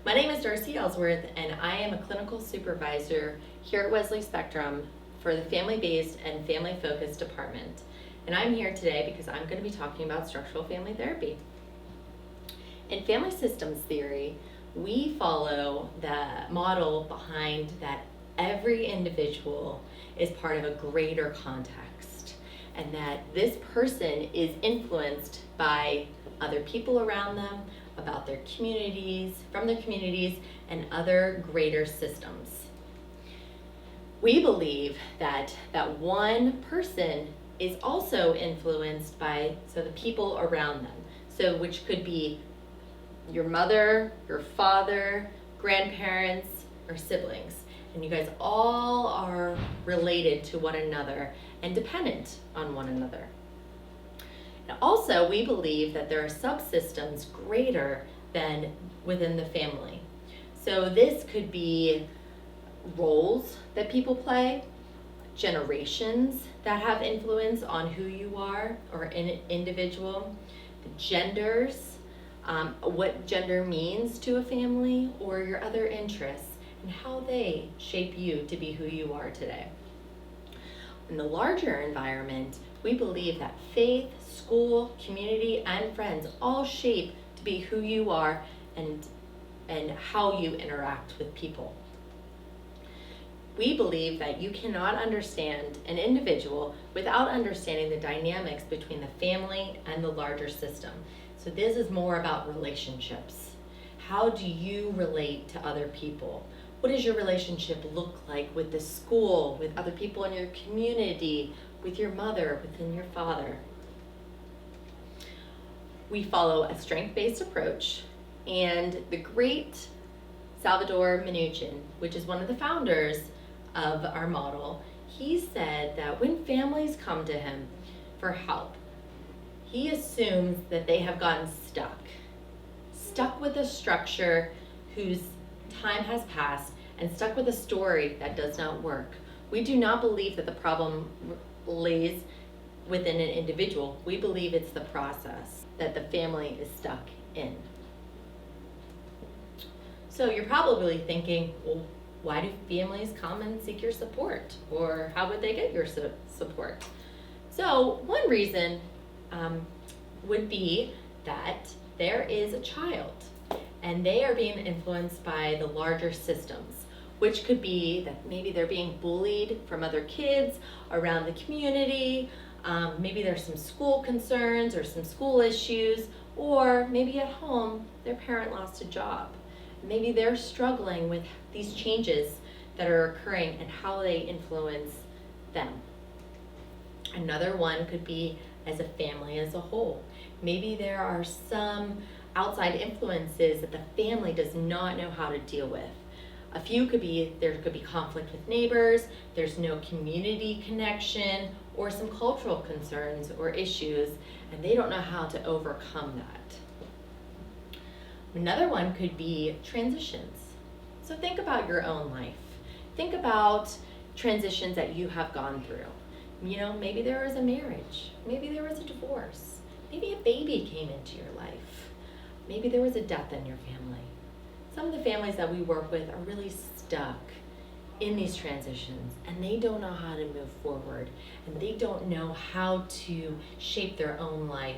My name is Darcy Ellsworth, and I am a clinical supervisor here at Wesley Spectrum for the family-based and family-focused department. And I'm here today because I'm going to be talking about structural family therapy. In family systems theory, we follow the model behind that every individual is part of a greater context, and that this person is influenced by other people around them, about their communities, from their communities, and other greater systems. We believe that one person is also influenced by the people around them. Which could be your mother, your father, grandparents, or siblings. And you guys all are related to one another and dependent on one another. And also, we believe that there are subsystems greater than within the family. So this could be roles that people play, generations that have influence on who you are or an individual, the genders, what gender means to a family, or your other interests, and how they shape you to be who you are today. In the larger environment, we believe that faith, school, community, and friends all shape to be who you are and how you interact with people. We believe that you cannot understand an individual without understanding the dynamics between the family and the larger system. So this is more about relationships. How do you relate to other people? What does your relationship look like with the school, with other people in your community, with your mother, within your father? We follow a strength-based approach, and the great Salvador Minuchin, which is one of the founders of our model, he said that when families come to him for help, he assumes that they have gotten stuck with a structure whose time has passed, and stuck with a story that does not work. We do not believe that the problem lays within an individual. We believe it's the process that the family is stuck in. So you're probably thinking, well, why do families come and seek your support? Or how would they get your support? So one reason would be that there is a child and they are being influenced by the larger systems, which could be that maybe they're being bullied from other kids around the community, maybe there's some school concerns or some school issues, or maybe at home their parent lost a job. Maybe they're struggling with these changes that are occurring and how they influence them. Another one could be as a family as a whole. Maybe there are some outside influences that the family does not know how to deal with. A few could be, there could be conflict with neighbors, there's no community connection, or some cultural concerns or issues, and they don't know how to overcome that. Another one could be transitions. So think about your own life. Think about transitions that you have gone through. You know, maybe there was a marriage, maybe there was a divorce, maybe a baby came into your life, maybe there was a death in your family. Some of the families that we work with are really stuck in these transitions, and they don't know how to move forward, and they don't know how to shape their own life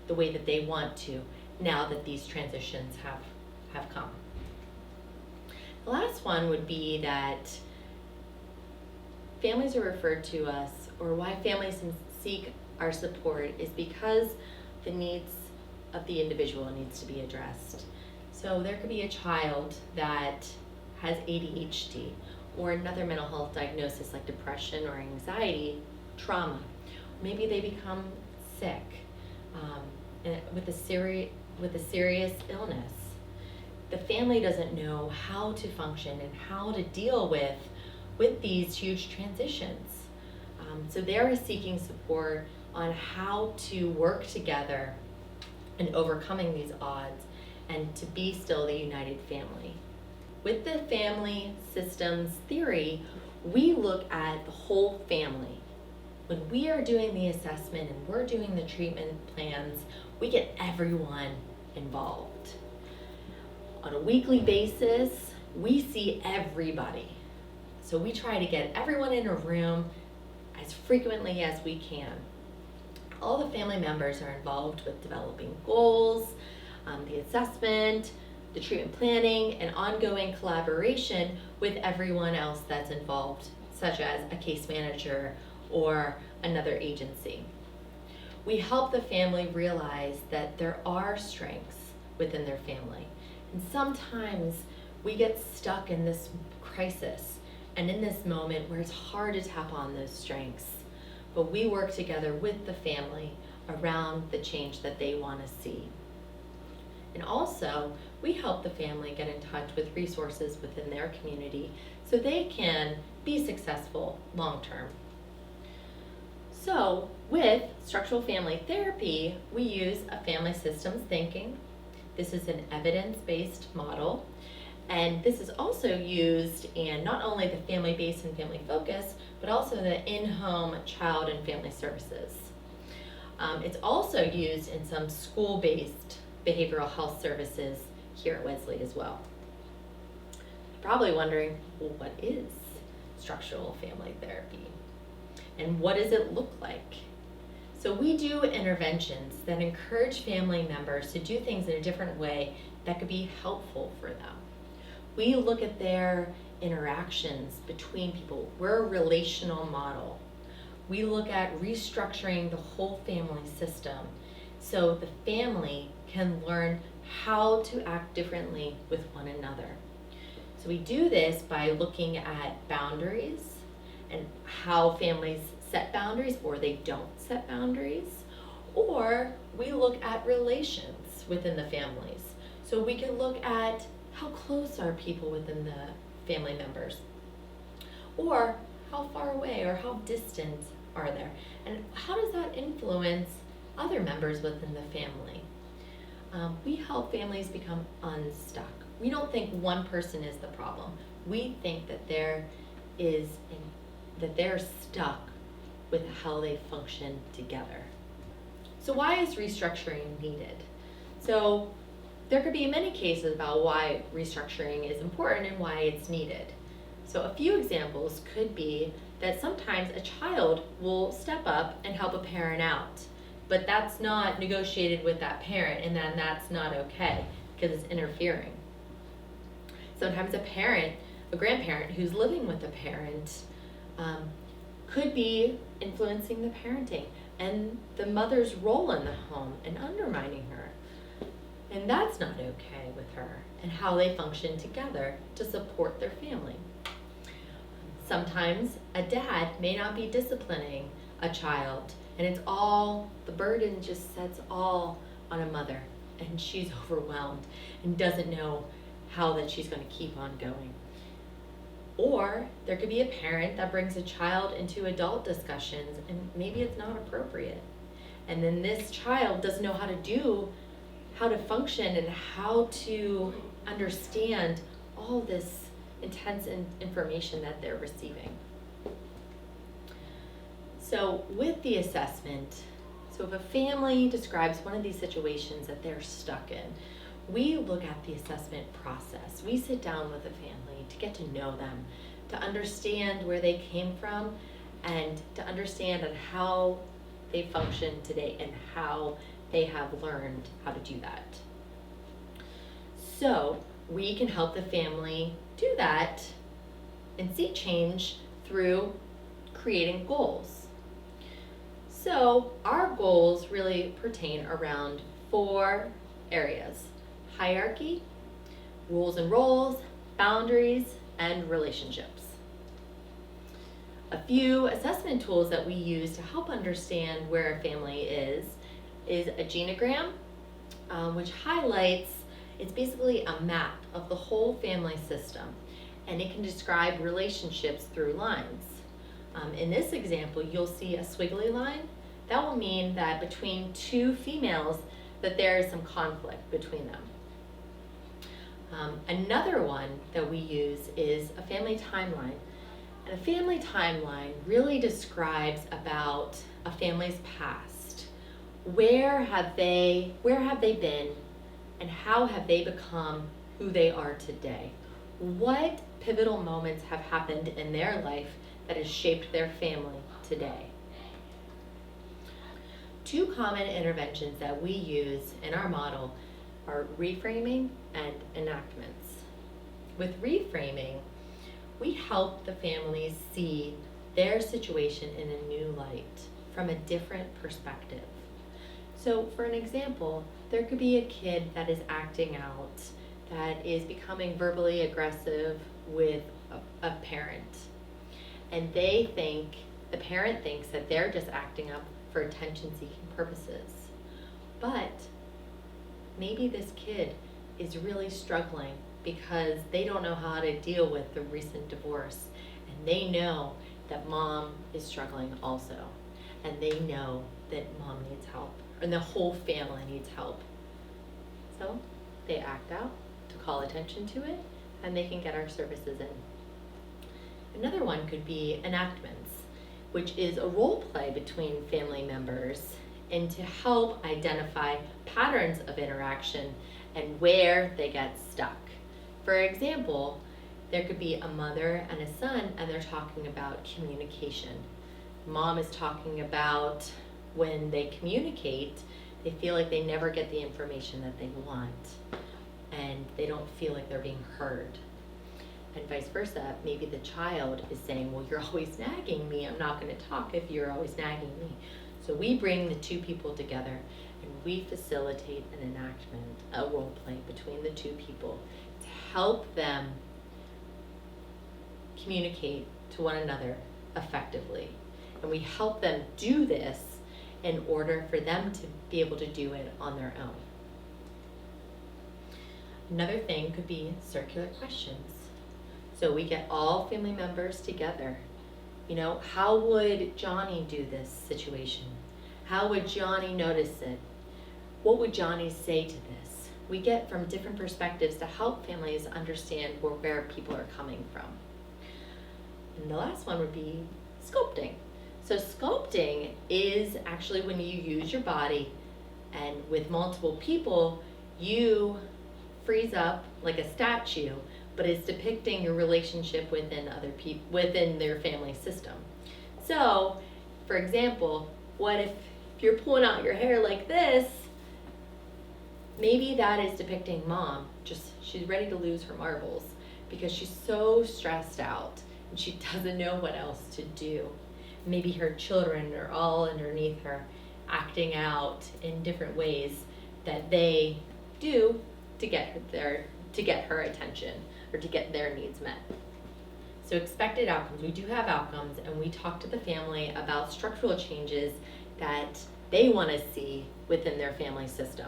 the way that they want to now that these transitions have come. The last one would be that families are referred to us, or why families seek our support is because the needs of the individual needs to be addressed. So there could be a child that has ADHD or another mental health diagnosis like depression or anxiety, trauma. Maybe they become sick with a serious illness. The family doesn't know how to function and how to deal with these huge transitions. So they're seeking support on how to work together in overcoming these odds and to be still the united family. With the family systems theory, we look at the whole family. When we are doing the assessment and we're doing the treatment plans, we get everyone involved. on a weekly basis, we see everybody. So we try to get everyone in a room as frequently as we can. All the family members are involved with developing goals, the assessment, the treatment planning, and ongoing collaboration with everyone else that's involved, such as a case manager or another agency. We help the family realize that there are strengths within their family. And sometimes we get stuck in this crisis and in this moment where it's hard to tap on those strengths. But we work together with the family around the change that they want to see. And also, we help the family get in touch with resources within their community so they can be successful long term. So, with structural family therapy, we use a family systems thinking. This is an evidence-based model, and this is also used in not only the family-based and family focus, but also the in-home child and family services. It's also used in some school-based behavioral health services here at Wesley as well. You're probably wondering, well, what is structural family therapy? And what does it look like? So we do interventions that encourage family members to do things in a different way that could be helpful for them. We look at their interactions between people. We're a relational model. We look at restructuring the whole family system so the family can learn how to act differently with one another. So we do this by looking at boundaries and how families set boundaries or they don't set boundaries, or we look at relations within the families. So we can look at how close are people within the family members, or how far away or how distant are there, and how does that influence other members within the family. We help families become unstuck. We don't think one person is the problem. We think that they're stuck with how they function together. So why is restructuring needed? So there could be many cases about why restructuring is important and why it's needed. So a few examples could be that sometimes a child will step up and help a parent out, but that's not negotiated with that parent, and then that's not okay because it's interfering. Sometimes a grandparent who's living with a parent could be influencing the parenting and the mother's role in the home and undermining her. And that's not okay with her and how they function together to support their family. Sometimes a dad may not be disciplining a child, and the burden just sets all on a mother, and she's overwhelmed and doesn't know how that she's going to keep on going. Or there could be a parent that brings a child into adult discussions and maybe it's not appropriate. And then this child doesn't know how to function and how to understand all this intense information that they're receiving. So with the assessment, so if a family describes one of these situations that they're stuck in, we look at the assessment process. We sit down with the family to get to know them, to understand where they came from, and to understand on how they function today and how they have learned how to do that. So we can help the family do that and see change through creating goals. So our goals really pertain around 4 areas: hierarchy, rules and roles, boundaries, and relationships. A few assessment tools that we use to help understand where a family is a Genogram, which highlights, it's basically a map of the whole family system, and it can describe relationships through lines. In this example, you'll see a squiggly line. That will mean that between 2 females that there is some conflict between them. Another one that we use is a family timeline. And a family timeline really describes about a family's past. Where have they been, and how have they become who they are today. What pivotal moments have happened in their life that has shaped their family today? Two common interventions that we use in our model are reframing and enactments. With reframing, we help the families see their situation in a new light, from a different perspective. So for an example, there could be a kid that is acting out, that is becoming verbally aggressive with a parent. And the parent thinks that they're just acting up for attention-seeking purposes. But maybe this kid is really struggling because they don't know how to deal with the recent divorce, and they know that mom is struggling also, and they know that mom needs help, and the whole family needs help. So they act out to call attention to it, and they can get our services in. Another one could be enactments, which is a role play between family members and to help identify patterns of interaction and where they get stuck. For example, there could be a mother and a son, and they're talking about communication. Mom is talking about when they communicate, they feel like they never get the information that they want, and they don't feel like they're being heard. And vice versa, maybe the child is saying, well, you're always nagging me, I'm not going to talk if you're always nagging me. So we bring the two people together, and we facilitate an enactment, a role play between the two people to help them communicate to one another effectively. And we help them do this in order for them to be able to do it on their own. Another thing could be circular questions. So we get all family members together. You know, how would Johnny do this situation? How would Johnny notice it? What would Johnny say to this? We get from different perspectives to help families understand where people are coming from. And the last one would be sculpting. So sculpting is actually when you use your body, and with multiple people, you freeze up like a statue, but it's depicting your relationship within other people, within their family system. So, for example, what if you're pulling out your hair like this? Maybe that is depicting mom, she's ready to lose her marbles because she's so stressed out and she doesn't know what else to do. Maybe her children are all underneath her, acting out in different ways that they do to get her attention or to get their needs met. So expected outcomes, we do have outcomes, and we talk to the family about structural changes that they want to see within their family system.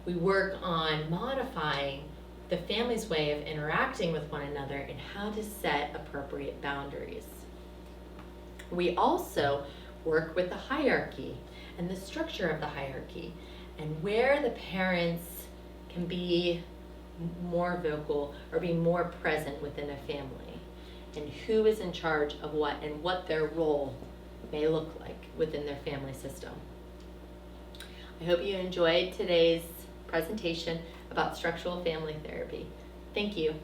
We work on modifying the family's way of interacting with one another and how to set appropriate boundaries. We also work with the hierarchy and the structure of the hierarchy and where the parents can be more vocal or be more present within a family, and who is in charge of what and what their role may look like within their family system. I hope you enjoyed today's presentation about structural family therapy. Thank you.